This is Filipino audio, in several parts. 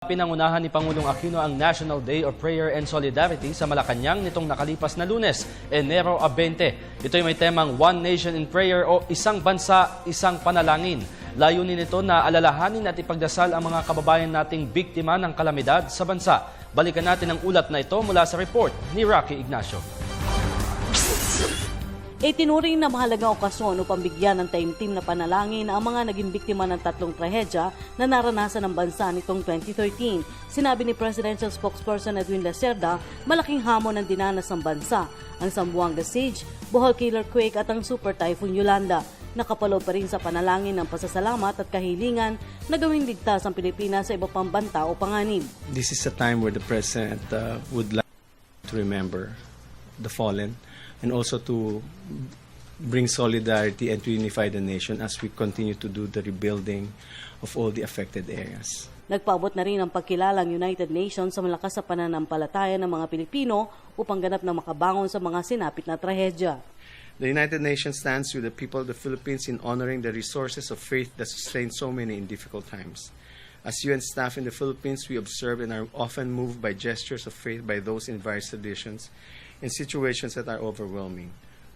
Pinangunahan ni Pangulong Aquino ang National Day of Prayer and Solidarity sa Malacanang nitong nakalipas na Lunes, Enero 20. Ito'y may temang One Nation in Prayer o Isang Bansa, Isang Panalangin. Layunin nito na alalahanin at ipagdasal ang mga kababayan nating biktima ng kalamidad sa bansa. Balikan natin ang ulat na ito mula sa report ni Rocky Ignacio. Itinuring na mahalagang okasyon upang bigyan ng taimtim na panalangin ang mga naging biktima ng tatlong trahedya na naranasan ng bansa nitong 2013. Sinabi ni Presidential Spokesperson Edwin Lacerda, malaking hamon ang dinanas ng bansa, ang Zamboanga Siege, Bohol Killer Quake at ang Super Typhoon Yolanda. Nakapaloob pa rin sa panalangin ng pasasalamat at kahilingan na gawing ligtas ang Pilipinas sa iba pang banta o panganib. This is a time where the President would like to remember the fallen and also to bring solidarity and to unify the nation as we continue to do the rebuilding of all the affected areas. Nagpaabot na rin ang pagkilala ng United Nations sa malakas sa pananampalataya ng mga Pilipino upang ganap na makabangon sa mga sinapit na trahedya. The United Nations stands with the people of the Philippines in honoring the resources of faith that sustain so many in difficult times. As UN staff in the Philippines, we observe and are often moved by gestures of faith by those in various traditions in situations that are overwhelming.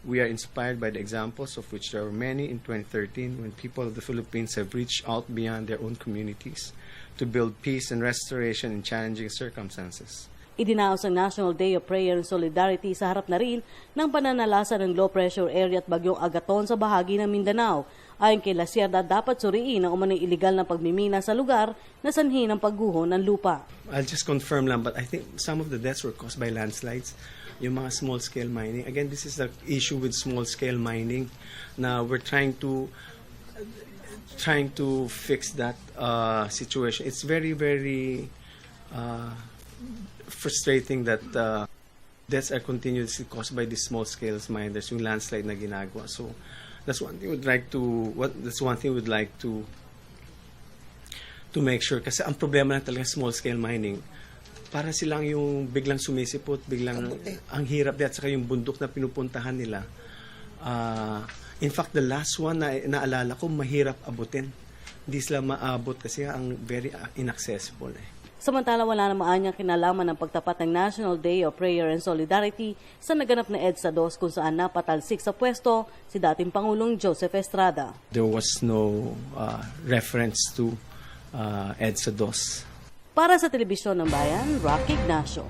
We are inspired by the examples, of which there were many in 2013, when people of the Philippines have reached out beyond their own communities to build peace and restoration in challenging circumstances. Idinaos ang National Day of Prayer and Solidarity sa harap na rin ng pananalasa ng low pressure area at bagyong Agaton sa bahagi ng Mindanao. Ayon kay Lacerda, dapat suriin ang umano'y iligal na pagmimina sa lugar na sanhi ng pagguho ng lupa. I'll just confirm lang, but I think some of the deaths were caused by landslides. Yung mga small-scale mining. Again, this is the issue with small-scale mining. Now, we're trying to fix that situation. It's very, very frustrating that deaths are continuously caused by these small-scale miners, yung landslide na ginagawa. So, that's one thing we'd like to make sure. Kasi ang problema lang talaga small-scale mining, para silang yung biglang sumisipot, biglang ang hirap at saka yung bundok na pinupuntahan nila. In fact, the last one na naalala ko, mahirap abutin. Hindi sila maabot kasi ang very inaccessible. Samantala, wala naman niyang kinalaman ng pagtapat ng National Day of Prayer and Solidarity sa naganap na EDSA 2 kung saan napatalsik sa pwesto si dating Pangulong Joseph Estrada. There was no reference to EDSA 2. Para sa Telebisyon ng Bayan, Rocky Ignacio.